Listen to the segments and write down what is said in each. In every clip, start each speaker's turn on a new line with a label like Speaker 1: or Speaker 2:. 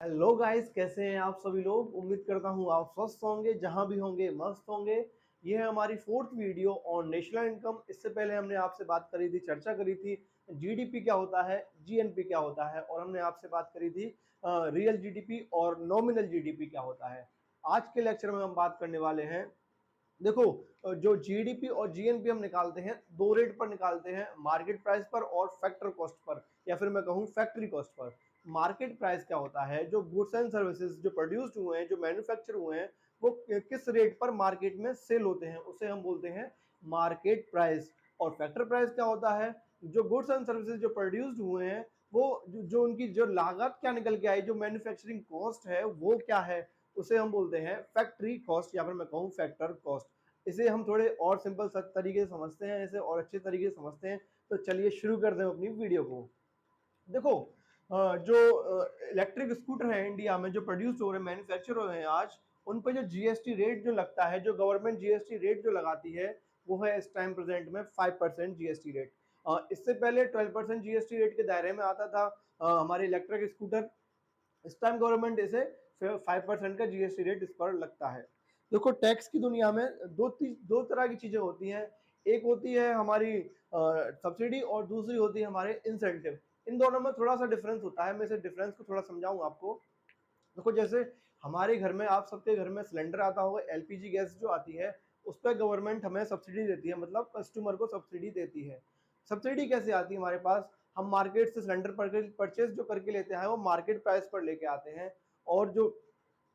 Speaker 1: Hello guys, कैसे हैं आप सभी लोग। उम्मीद करता हूं आप स्वस्थ होंगे, जहां भी होंगे मस्त होंगे। ये है हमारी fourth video on national income. इससे पहले हमने आपसे बात करी थी, चर्चा करी थी जीडीपी क्या होता है, जीएनपी क्या होता है, और हमने आपसे बात करी थी रियल जीडीपी और नॉमिनल जीडीपी क्या होता है। आज के लेक्चर में हम बात करने वाले हैं। देखो, जो जीडीपी और जीएनपी हम निकालते हैं, दो रेट पर निकालते हैं, मार्केट प्राइस पर और फैक्टर कॉस्ट पर, या फिर मैं कहूँ factory cost per. Market price क्या होता है, जो गुड्स एंड सर्विसेज जो प्रोड्यूस्ड हुए हैं, जो मैन्युफैक्चर हुए हैं, वो किस रेट पर मार्केट में सेल होते हैं, उसे हम बोलते हैं मार्केट प्राइस। और फैक्टर प्राइस क्या होता है, जो गुड्स एंड सर्विसेज जो प्रोड्यूस्ड हुए हैं, वो जो उनकी जो लागत क्या निकल के आई, जो मैन्युफैक्चरिंग कॉस्ट है वो क्या है, उसे हम बोलते हैं फैक्ट्री कॉस्ट, या फिर मैं कहूँ फैक्टर कॉस्ट। इसे हम थोड़े और सिंपल तरीके से समझते हैं, इसे और अच्छे तरीके से समझते हैं। तो चलिए शुरू करते हैं अपनी वीडियो को। देखो, जो इलेक्ट्रिक स्कूटर है इंडिया में, जो प्रोड्यूस हो रहे हैं, मैन्युफैक्चर हो रहे हैं आज, उन पर जो जीएसटी रेट जो लगता है, जो गवर्नमेंट जीएसटी रेट जो लगाती है, वो है इस टाइम प्रेजेंट में 5% जीएसटी रेट। इससे पहले 12% जीएसटी रेट के दायरे में आता था हमारे इलेक्ट्रिक स्कूटर। इस टाइम गवर्नमेंट इसे 5% का जीएसटी रेट इस पर लगता है। देखो, टैक्स की दुनिया में दो तरह की चीजें होती हैं। एक होती है हमारी सब्सिडी, और दूसरी होती है हमारे इंसेंटिव। इन दोनों में थोड़ा सा डिफरेंस होता है, मैं इसे डिफरेंस को थोड़ा समझाऊं आपको। देखो, जैसे हमारे घर में, आप सबके घर में सिलेंडर आता होगा, एलपीजी गैस जो आती है, उस पर गवर्नमेंट हमें सब्सिडी देती है, मतलब कस्टमर को सब्सिडी देती है। सब्सिडी कैसे आती है हमारे पास, हम मार्केट से सिलेंडर परचेज जो करके लेते हैं, वो मार्केट प्राइस पर लेके आते हैं। और जो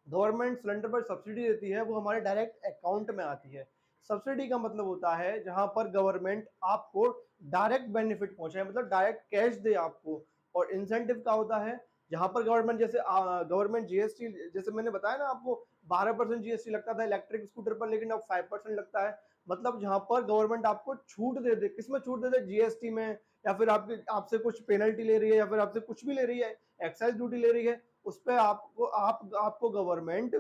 Speaker 1: गवर्नमेंट सिलेंडर पर सब्सिडी देती है, वो हमारे डायरेक्ट अकाउंट में आती है। सब्सिडी का मतलब होता है जहां पर गवर्नमेंट आपको डायरेक्ट बेनिफिट पहुंचाए, मतलब डायरेक्ट कैश दे आपको। और इंसेंटिव का होता है जहां पर गवर्नमेंट, जैसे गवर्नमेंट जीएसटी, जैसे मैंने बताया ना आपको, 12% जीएसटी लगता था इलेक्ट्रिक स्कूटर पर, लेकिन अब 5% लगता है। मतलब जहां पर गवर्नमेंट आपको छूट दे दे, किसमें छूट दे दे, जीएसटी में, या फिर आपके आपसे कुछ पेनल्टी ले रही है, या फिर आपसे कुछ भी ले रही है, एक्साइज ड्यूटी ले रही है, उस पर आपको गवर्नमेंट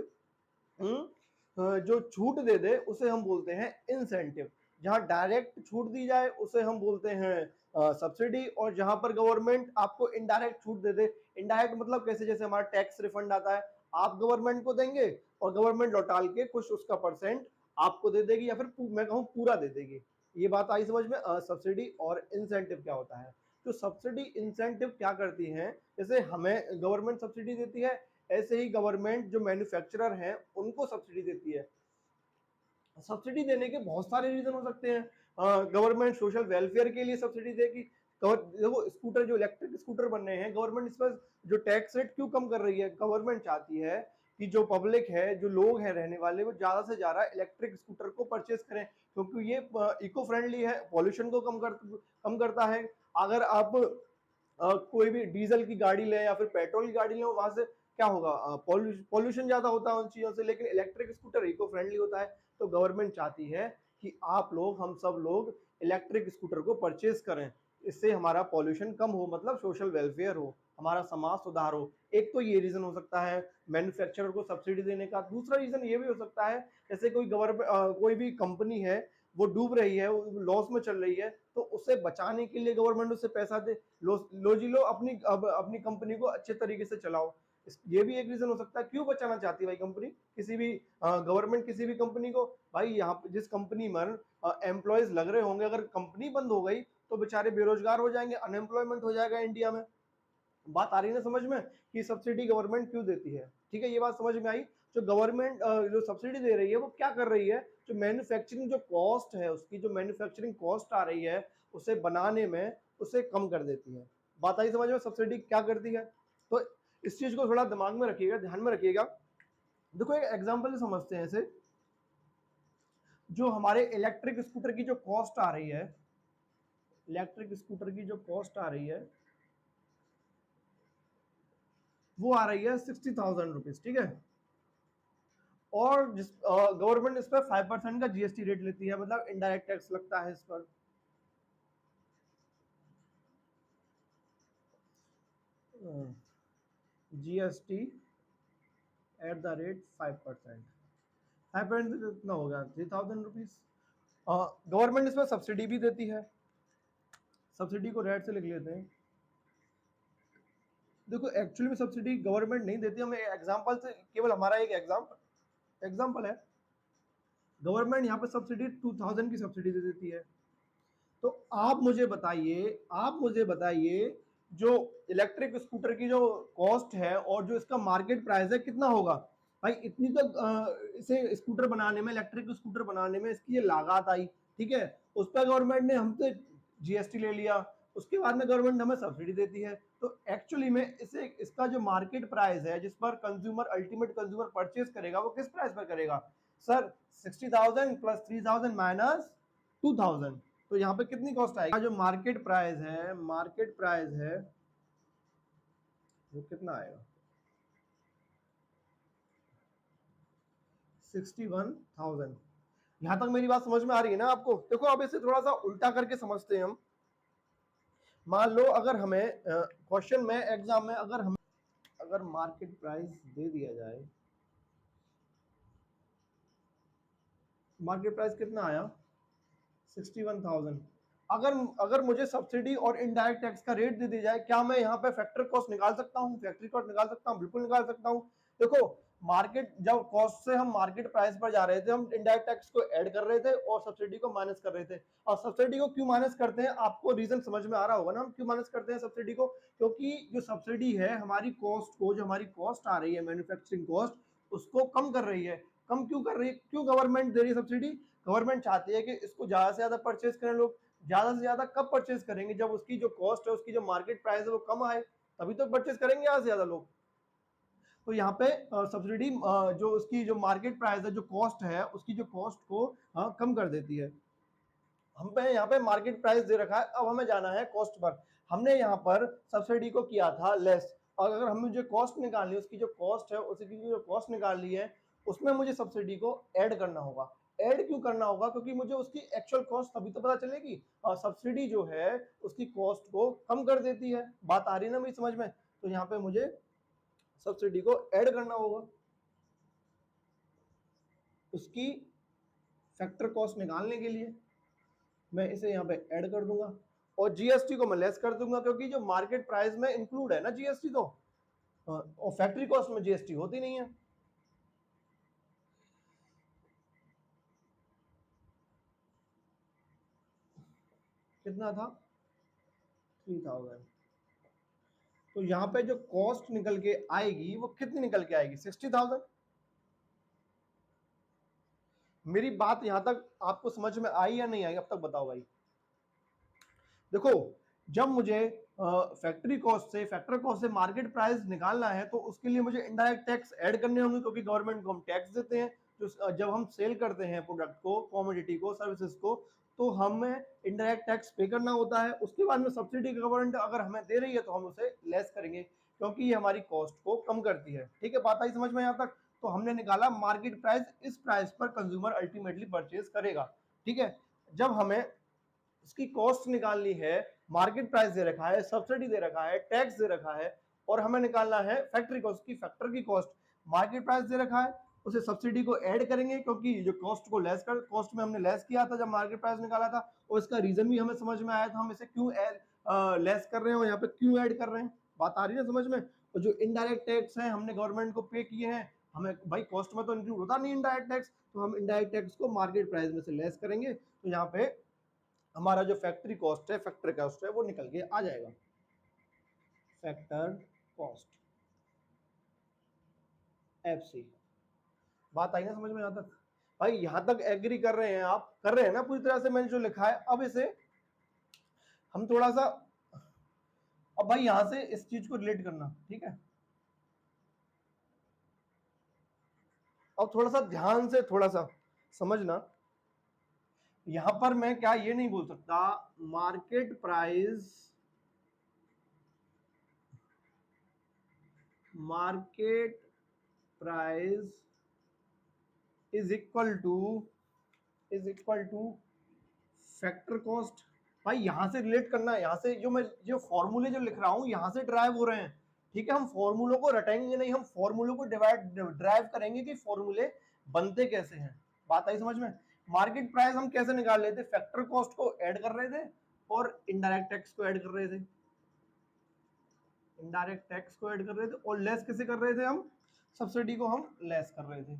Speaker 1: जो छूट दे दे, उसे हम बोलते हैं इंसेंटिव। जहां डायरेक्ट छूट दी जाए, उसे हम बोलते हैं सब्सिडी। और जहां पर गवर्नमेंट आपको इनडायरेक्ट छूट दे दे, इनडायरेक्ट मतलब कैसे, जैसे हमारा टैक्स रिफंड आता है, आप गवर्नमेंट को देंगे और गवर्नमेंट लौटाल के कुछ उसका परसेंट आपको दे देगी, या फिर मैं कहूँ पूरा दे देगी। ये बात आई समझ में, सब्सिडी और इंसेंटिव क्या होता है। तो सब्सिडी इंसेंटिव क्या करती हैं, जैसे हमें गवर्नमेंट सब्सिडी देती है, ऐसे ही गवर्नमेंट जो मैन्युफैक्चरर हैं उनको सब्सिडी देती है। सब्सिडी देने के बहुत सारे रीजन हो सकते हैं। गवर्नमेंट सोशल वेलफेयर के लिए सब्सिडी देगी। देखो, स्कूटर जो इलेक्ट्रिक स्कूटर बन रहे हैं, गवर्नमेंट इस पर जो टैक्स रेट क्यों कम कर रही है, गवर्नमेंट चाहती है कि जो पब्लिक है, जो लोग हैं रहने वाले, वो ज्यादा से ज्यादा इलेक्ट्रिक स्कूटर को परचेस करें, क्योंकि ये इको फ्रेंडली है, पॉल्यूशन को कम करता है। अगर आप कोई भी डीजल की गाड़ी लें या फिर पेट्रोल की गाड़ी लें, वहां से क्या होगा, पॉल्यूशन ज्यादा होता है उन चीजों से। लेकिन इलेक्ट्रिक स्कूटर इको फ्रेंडली होता है। तो गवर्नमेंट चाहती है कि आप लोग, हम सब लोग इलेक्ट्रिक स्कूटर को परचेज करें, इससे हमारा पॉल्यूशन कम हो, मतलब सोशल वेलफेयर हो, हमारा समाज सुधार हो। एक तो ये रीजन हो सकता है मैन्युफैक्चरर को सब्सिडी देने का। दूसरा रीजन ये भी हो सकता है, जैसे कोई भी कंपनी है, वो डूब रही है, वो लॉस में चल रही है, तो उसे बचाने के लिए गवर्नमेंट उसे पैसा दे, लो जी लो, अपनी कंपनी को अच्छे तरीके से चलाओ। ये भी एक रीजन हो सकता है। क्यों बचाना चाहती है भाई कंपनी, किसी भी गवर्नमेंट किसी भी कंपनी को, भाई यहाँ पे जिस कंपनी में एम्प्लॉयज लग रहे होंगे, अगर कंपनी बंद हो गई तो बेचारे बेरोजगार हो जाएंगे, अनएम्प्लॉयमेंट हो जाएगा इंडिया में। बात आ रही है ना समझ में, कि सब्सिडी गवर्नमेंट क्यों देती है। ठीक है, ये बात समझ में आई। जो गवर्नमेंट जो सब्सिडी दे रही है, वो क्या कर रही है, जो मैन्युफैक्चरिंग जो कॉस्ट है, उसकी जो मैन्युफैक्चरिंग कॉस्ट आ रही है, उसे बनाने में उसे कम कर देती है। बात आई समझ में, सब्सिडी क्या करती है। तो इस चीज को थोड़ा दिमाग में रखिएगा, ध्यान में रखिएगा। देखो, एक एग्जाम्पल से समझते हैं इसे। जो हमारे इलेक्ट्रिक स्कूटर की जो कॉस्ट आ रही है, इलेक्ट्रिक स्कूटर की जो कॉस्ट आ रही है, वो आ रही है 60,000 रुपीज। ठीक है, और जिस गवर्नमेंट इस पर 5% का जीएसटी रेट लेती है, मतलब इनडायरेक्ट टैक्स लगता है इस पर। GST at the rate 5%। 5% कितना हो गया, 3,000 रुपीज। गवर्नमेंट इस पर सब्सिडी भी देती है। सब्सिडी को रेट से लिख लेते हैं, देखो एक्चुअली में सब्सिडी गवर्नमेंट नहीं देती, हमें एग्जांपल से केवल हमारा एक एग्जांपल है। गवर्नमेंट यहाँ पे सब्सिडी 2000 की सब्सिडी दे देती है। तो आप मुझे बताइए जो इलेक्ट्रिक स्कूटर की जो कॉस्ट है और जो इसका मार्केट प्राइस है कितना होगा। भाई इतनी तो इसे स्कूटर बनाने में, इलेक्ट्रिक स्कूटर बनाने में इसकी ये लागत आई, ठीक है, उस पर गवर्नमेंट ने हमसे जीएसटी ले लिया, उसके बाद में गवर्नमेंट हमें सब्सिडी देती है। तो एक्चुअली में इसे इसका जो मार्केट प्राइस है जिस पर कंज्यूमर, अल्टीमेट कंज्यूमर परचेज करेगा, वो किस प्राइस पर करेगा सर? 60,000 plus 3,000 minus 2,000। तो यहाँ पे कितनी कॉस्ट आएगी? जो मार्केट प्राइस है वो कितना आएगा? 61,000। यहाँ तक मेरी बात समझ में आ रही है ना आपको? देखो अब इसे थोड़ा सा उल्टा करके समझते हैं हम। मान लो अगर हमें क्वेश्चन में, एग्जाम में अगर मार्केट प्राइस दे दिया जाए, मार्केट प्राइस कितना आया? 61,000। अगर मुझे सब्सिडी और इनडायरेक्ट टैक्स का रेट दे दिया जाए, क्या मैं यहाँ पे फैक्टर कॉस्ट निकाल सकता हूँ, फैक्ट्री कॉस्ट निकाल सकता हूँ? बिल्कुल निकाल सकता हूँ। देखो मार्केट, जब कॉस्ट से हम मार्केट प्राइस पर जा रहे थे, हम इनडायरेक्ट टैक्स को ऐड कर रहे थे और सब्सिडी को माइनस कर रहे थे। और सब्सिडी को क्यों माइनस करते हैं, आपको रीजन समझ में आ रहा होगा ना, हम क्यों माइनस करते हैं सब्सिडी को? क्योंकि जो सब्सिडी है हमारी कॉस्ट को, जो हमारी कॉस्ट आ रही है मैन्युफैक्चरिंग कॉस्ट, उसको कम कर रही है। कम क्यों कर रही है? क्यों गवर्नमेंट दे रही है सब्सिडी? गवर्नमेंट चाहती है कि इसको ज्यादा से ज्यादा परचेज करें लोग। ज्यादा से ज्यादा कब परचेज करेंगे? जब उसकी जो कॉस्ट है, उसकी जो मार्केट प्राइस है वो कम आए, तभी तो परचेज करेंगे ज्यादा से ज्यादा लोग। तो यहाँ पे सब्सिडी जो उसकी जो मार्केट प्राइस है, जो कॉस्ट है, उसकी जो कॉस्ट को कम कर देती है। हम पे यहाँ पे मार्केट प्राइस दे रखा है, अब हमें जाना है कॉस्ट पर। हमने यहाँ पर सब्सिडी को किया था लेस, और अगर हमें जो कॉस्ट निकालनी है, उसकी जो कॉस्ट है, उसकी जो कॉस्ट निकालनी है, उसमें मुझे सब्सिडी को ऐड करना होगा। ऐड क्यों करना होगा? क्योंकि मुझे उसकी एक्चुअल कॉस्ट तभी तो पता चलेगी। और सब्सिडी जो है उसकी कॉस्ट को कम कर देती है। बात आ रही है ना मेरी समझ में? तो यहाँ पे मुझे सब्सिडी को ऐड करना होगा, उसकी फैक्टर कॉस्ट निकालने के लिए मैं इसे यहाँ पे ऐड कर दूंगा, और जीएसटी को मैं लेस कर दूंगा, क्योंकि जो मार्केट प्राइस में इंक्लूड है ना जीएसटी, तो और फैक्ट्री कॉस्ट में जीएसटी होती नहीं है। कितना था? 3,000। तो यहाँ पे जो कॉस्ट निकल के आएगी वो कितनी निकल के आएगी? 60,000। मेरी बात यहां तक आपको समझ में आई या नहीं आई? अब तक बताओ भाई। देखो जब मुझे फैक्ट्री कॉस्ट से, फैक्टर कॉस्ट से मार्केट प्राइस निकालना है, तो उसके लिए मुझे इनडायरेक्ट टैक्स ऐड करने होंगे, क्योंकि गवर्नमेंट को हम टैक्स देते हैं। जो जब हम सेल करते हैं प्रोडक्ट को, कमोडिटी को, सर्विसेज को, तो हमें इनडायरेक्ट टैक्स पे करना होता है। उसके बाद में सब्सिडी गवर्नमेंट अगर हमें दे रही है तो हम उसे लेस करेंगे, क्योंकि ये हमारी कॉस्ट को कम करती है। ठीक है, बात आई समझ में यहाँ तक? तो हमने निकाला मार्केट प्राइस, इस प्राइस पर कंज्यूमर अल्टीमेटली परचेज करेगा। ठीक है, जब हमें उसकी कॉस्ट निकालनी है, मार्केट प्राइस दे रखा है, सब्सिडी दे रखा है, टैक्स दे रखा है, और हमें निकालना है फैक्ट्री कॉस्ट की, फैक्टर की कॉस्ट। मार्केट प्राइस दे रखा है, उसे सब्सिडी को ऐड करेंगे, क्योंकि जो कॉस्ट को लेस कर, कॉस्ट में हमने लेस किया था जब मार्केट प्राइस निकाला था, और इसका रीजन भी हमें समझ में आया था, हम इसे क्यों लेस कर रहे हैं और यहाँ पे क्यों ऐड कर रहे हैं। बात आ रही है समझ में? और जो इनडायरेक्ट टैक्स है हमने गवर्नमेंट को पे किए हैं, हमें भाई कॉस्ट में तो इंक्लूड होता नहीं इनडायरेक्ट टैक्स, तो हम इनडायरेक्ट टैक्स को मार्केट प्राइस में से लेस करेंगे। तो यहाँ पे हमारा जो फैक्ट्री कॉस्ट है, फैक्टर कॉस्ट है, वो निकल के आ जाएगा। Factor cost, FC. बात आई ना समझ में? यहां तक भाई, यहां तक एग्री कर रहे हैं आप? कर रहे हैं ना पूरी तरह से मैंने जो लिखा है? अब इसे हम थोड़ा सा, अब भाई यहां से इस चीज को रिलेट करना, ठीक है? अब थोड़ा सा ध्यान से थोड़ा सा समझना। यहां पर मैं क्या ये नहीं बोल सकता market price, market price is equal two factor cost. भाई यहां से रिलेट करना है, यहां से जो मैं जो फॉर्मूले जो लिख रहा हूं यहां से ड्राइव हो रहे हैं। ठीक है, हम फॉर्मूलों को रटेंगे नहीं, हम फॉर्मूलों को ड्राइव करेंगे कि फॉर्मूले बनते कैसे हैं। बात आई समझ में? मार्केट प्राइस हम कैसे निकाल लेते? फैक्टर कॉस्ट को ऐड कर रहे थे और इनडायरेक्ट टैक्स को ऐड कर रहे थे। इनडायरेक्ट टैक्स को ऐड कर रहे थे और लेस किसे कर रहे थे हम, सब्सिडी को हम लेस कर रहे थे।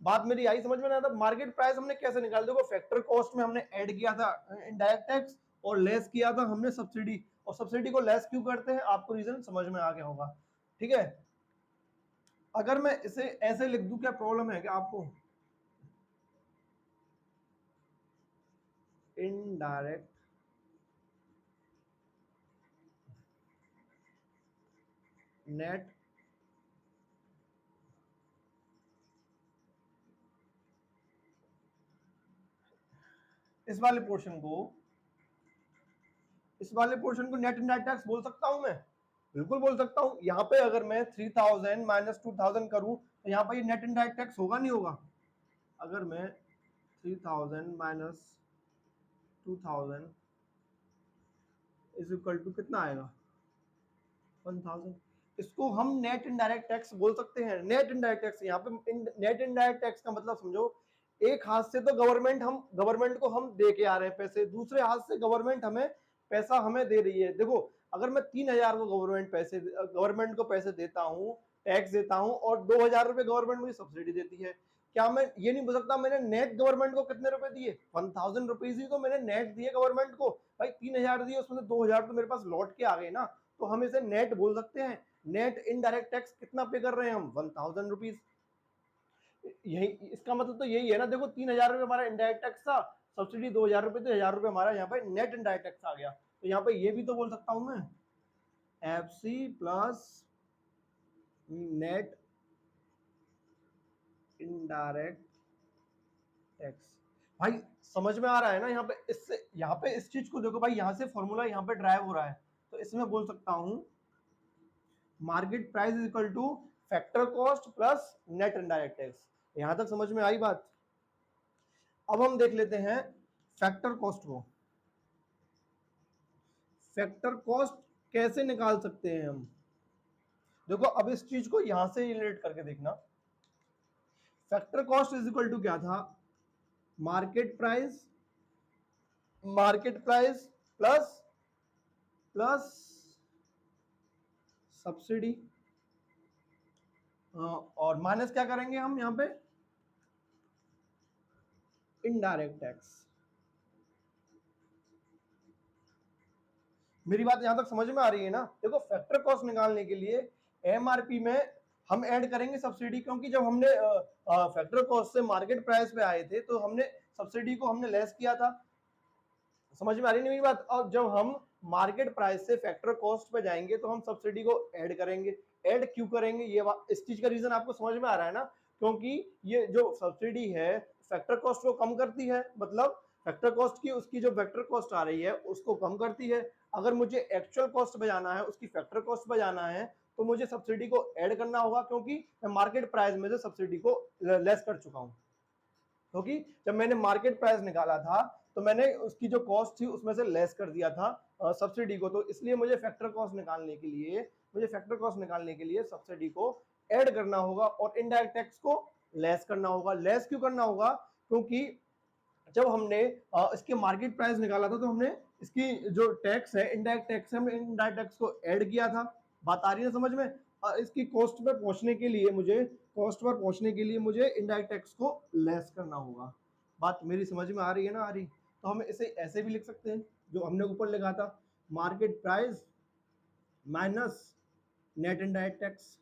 Speaker 1: बात मेरी आई समझ में ना? था मार्केट प्राइस हमने कैसे निकाल, देखो फैक्टर कॉस्ट में हमने ऐड किया था इनडायरेक्ट टैक्स और लेस किया था हमने सब्सिडी, और सब्सिडी को लेस क्यों करते हैं आपको रीजन समझ में आ गया होगा, ठीक है। अगर मैं इसे ऐसे लिख दूं, क्या प्रॉब्लम है क्या आपको? इनडायरेक्ट नेट इस वाले पोर्शन को नेट इनडायरेक्ट टैक्स बोल सकता हूं मैं? बिल्कुल बोल सकता हूं। यहाँ पे अगर मैं 3000 माइनस 2000 करूं तो यहाँ पे ये नेट इनडायरेक्ट टैक्स होगा नहीं होगा? अगर मैं 3000 माइनस 2000 इज इक्वल टू कितना आएगा, 1000। इसको हम नेट इनडायरेक्ट टैक्स बोल सकते हैं। नेट इनडायरेक्ट टैक्स, यहाँ पे नेट इनडायरेक्ट टैक्स का मतलब समझो, एक हाथ से तो गवर्नमेंट को हम दे के आ रहे हैं पैसे, दूसरे हाथ से गवर्नमेंट हमें पैसा हमें दे रही है। देखो अगर मैं 3000 को गवर्नमेंट को पैसे देता हूँ, टैक्स देता हूँ, और 2000 रुपए गवर्नमेंट मुझे सब्सिडी देती है, क्या मैं ये नहीं बोल सकता मैंने नेट गवर्नमेंट को कितने रुपए दिए, 1000 रुपीज ही तो मैंने नेट दिए गवर्नमेंट को। भाई 3000 दिए, उसमें से 2000 तो मेरे पास लौट के आ गए ना, तो हम इसे नेट बोल सकते हैं। नेट इनडायरेक्ट टैक्स कितना पे कर रहे हैं हम, 1000 रुपीज। यही इसका मतलब तो यही है ना। देखो 3000 रुपये हमारा इनडायरेक्ट टैक्स था, सब्सिडी 2000 रुपये, तो 1000 रुपये हमारा यहाँ पे नेट इनडायरेक्ट टैक्स आ गया। तो यहाँ पे ये भी तो बोल सकता हूं मैं, F C plus net indirect tax. भाई समझ में आ रहा है ना? यहाँ पे इससे, यहाँ पे इस चीज को देखो भाई, यहाँ से फॉर्मूला यहाँ पे ड्राइव हो रहा है, तो इसमें बोल सकता हूं market price is equal two factor cost plus net indirect tax. यहां तक समझ में आई बात? अब हम देख लेते हैं फैक्टर कॉस्ट को। फैक्टर कॉस्ट कैसे निकाल सकते हैं हम? देखो अब इस चीज को यहां से रिलेट करके देखना। Factor cost is equal to क्या था, market price plus plus subsidy, और माइनस क्या करेंगे हम यहां पे, इनडायरेक्ट टैक्स। मेरी बात यहां तक समझ में आ रही है ना? देखो फैक्टर कॉस्ट निकालने के लिए एमआरपी में हम ऐड करेंगे सब्सिडी, क्योंकि जब हमने फैक्टर कॉस्ट से मार्केट प्राइस पे आए थे तो हमने सब्सिडी को हमने लेस किया था। समझ में आ रही नहीं मेरी बात? और जब हम मार्केट प्राइस से फैक्टर कॉस्ट पे जाएंगे तो हम सब्सिडी को ऐड करेंगे। ऐड क्यों करेंगे, ये इस चीज का रीजन आपको समझ में आ रहा है ना? क्योंकि ये जो सब्सिडी है फैक्टर कॉस्ट को कम करती है, मतलब फैक्टर कॉस्ट की, उसकी जो फैक्टर कॉस्ट आ रही है उसको कम करती है। अगर मुझे एक्चुअल कॉस्ट पे जाना है, उसकी फैक्टर कॉस्ट पे जाना है, तो मुझे सब्सिडी को ऐड करना होगा, क्योंकि मैं मार्केट प्राइस में से सब्सिडी को लेस कर चुका हूँ। क्योंकि जब मैंने मार्केट प्राइस निकाला था तो मैंने उसकी जो कॉस्ट थी उसमें से लेस कर दिया था सब्सिडी को, तो इसलिए मुझे फैक्टर कॉस्ट निकालने के लिए सब्सिडी को ऐड करना होगा और इनडायरेक्ट टैक्स को लेस करना होगा। लेस क्यों करना होगा? क्योंकि जब हमने इसके मार्केट प्राइस निकाला था तो हमने इसकी जो टैक्स है, इनडायरेक्ट टैक्स है, हमने इनडायरेक्ट टैक्स को ऐड किया था। बात आ रही है समझ में? इसकी कॉस्ट पर पहुंचने के लिए मुझे इनडायरेक्ट टैक्स को लेस करना होगा। बात मेरी समझ में आ रही है ना? आ रही? तो हम इसे ऐसे भी लिख सकते हैं जो हमने ऊपर लिखा था, market price minus net indirect tax,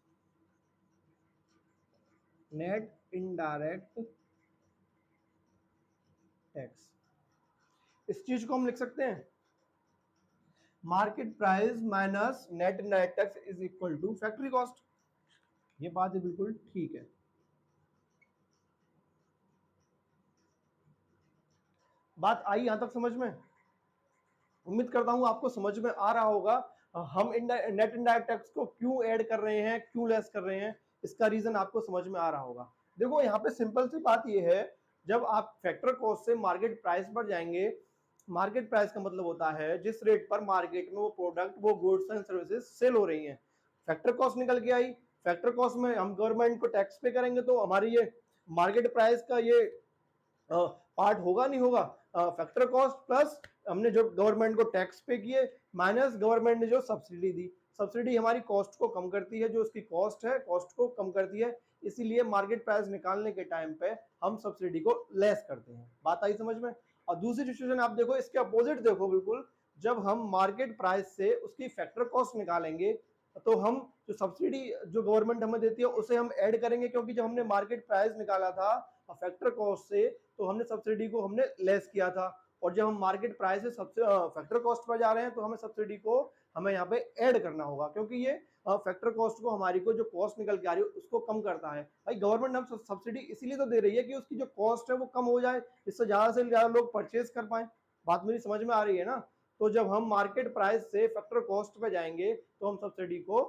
Speaker 1: net indirect tax. इस चीज को हम लिख सकते हैं market price minus net indirect tax is equal to factory cost. ये बात है बिल्कुल ठीक है। बात आई यहां तक समझ में? उम्मीद करता हूं आपको समझ में आ रहा होगा हम नेट इनडायरेक्ट टैक्स को क्यों ऐड कर रहे हैं, क्यों लेस कर रहे हैं, इसका रीजन आपको समझ में आ रहा होगा। देखो यहाँ पे सिंपल सी बात ये है, जब आप फैक्टर कॉस्ट से मार्केट प्राइस पर जाएंगे, मार्केट प्राइस का मतलब होता है जिस रेट पर मार्केट में वो प्रोडक्ट, वो गुड्स एंड सर्विसेज सेल हो रही हैं। फैक्टर कॉस्ट निकल के आई, फैक्टर कॉस्ट में हम गवर्नमेंट को टैक्स पे करेंगे तो हमारी ये मार्केट प्राइस का ये पार्ट होगा नहीं होगा? फैक्टर कॉस्ट प्लस हमने जो गवर्नमेंट को टैक्स पे किए माइनस गवर्नमेंट ने जो सब्सिडी दी। सब्सिडी हमारी कॉस्ट को कम करती है, जो उसकी कॉस्ट है कॉस्ट को कम करती है, इसीलिए मार्केट प्राइस निकालने के टाइम पे हम सब्सिडी को लेस करते हैं। बात आई समझ में। और दूसरी सिचुएशन आप देखो, इसके अपोजिट देखो बिल्कुल, जब हम मार्केट प्राइस से उसकी फैक्टर कॉस्ट निकालेंगे तो हम जो सब्सिडी जो गवर्नमेंट हमें देती है उसे हम ऐड करेंगे, क्योंकि जब हमने मार्केट प्राइस निकाला था फैक्टर कॉस्ट से तो हमने सब्सिडी को हमने लेस किया था, और जब हम मार्केट प्राइस से सबसे फैक्टर कॉस्ट पर जा रहे हैं तो हमें सब्सिडी को हमें यहाँ पे ऐड करना होगा, क्योंकि ये फैक्टर कॉस्ट को हमारी को जो कॉस्ट निकल के आ रही है उसको कम करता है। भाई गवर्नमेंट हम सब्सिडी इसीलिए तो दे रही है कि उसकी जो कॉस्ट है वो कम हो जाए, इससे ज्यादा से ज्यादा लोग परचेज कर पाए। बात मेरी समझ में आ रही है ना। तो जब हम मार्केट प्राइस से फैक्टर कॉस्ट पे जाएंगे तो हम सब्सिडी को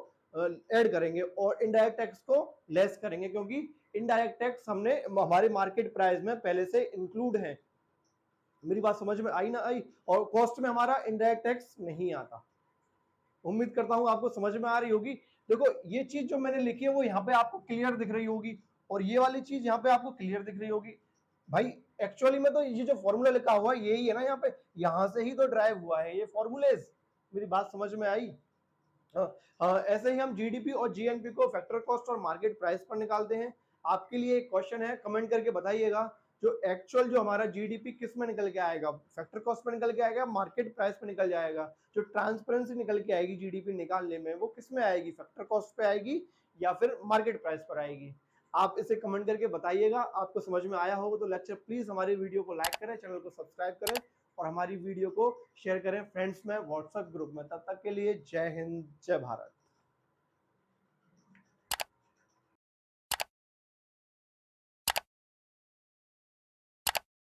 Speaker 1: ऐड करेंगे और इनडायरेक्ट टैक्स को लेस करेंगे, क्योंकि इनडायरेक्ट टैक्स हमने हमारे मार्केट प्राइस में पहले से इंक्लूड है। मेरी बात समझ में आई ना आई। और कॉस्ट में हमारा इनडायरेक्ट टैक्स नहीं आता। उम्मीद करता हूं आपको समझ में आ रही होगी। देखो ये चीज जो मैंने लिखी है वो यहाँ पे आपको क्लियर दिख रही होगी, और ये वाली चीज यहाँ पे आपको क्लियर दिख रही होगी। भाई एक्चुअली में तो ये जो फॉर्मूला लिखा हुआ है यही है ना, यहाँ पे यहाँ से ही तो ड्राइव हुआ है ये फॉर्मूलेज। मेरी बात समझ में आई। ऐसे ही हम जीडीपी और जीएनपी को फैक्टर कॉस्ट और मार्केट प्राइस पर निकालते हैं। आपके लिए एक क्वेश्चन है, कमेंट करके बताइएगा, जो एक्चुअल जो हमारा जीडीपी किस में निकल के आएगा, फैक्टर कॉस्ट में निकल के आएगा, मार्केट प्राइस में निकल जाएगा। जो ट्रांसपेरेंसी निकल के आएगी जीडीपी निकालने में वो किस में आएगी, फैक्टर कॉस्ट पे आएगी या फिर मार्केट प्राइस पर आएगी। आप इसे कमेंट करके बताइएगा। आपको समझ में आया होगा तो लेक्चर प्लीज हमारी वीडियो को लाइक करें, चैनल को सब्सक्राइब करें और हमारी वीडियो को शेयर करें फ्रेंड्स में, व्हाट्सएप ग्रुप में। तब तक के लिए जय हिंद, जय भारत।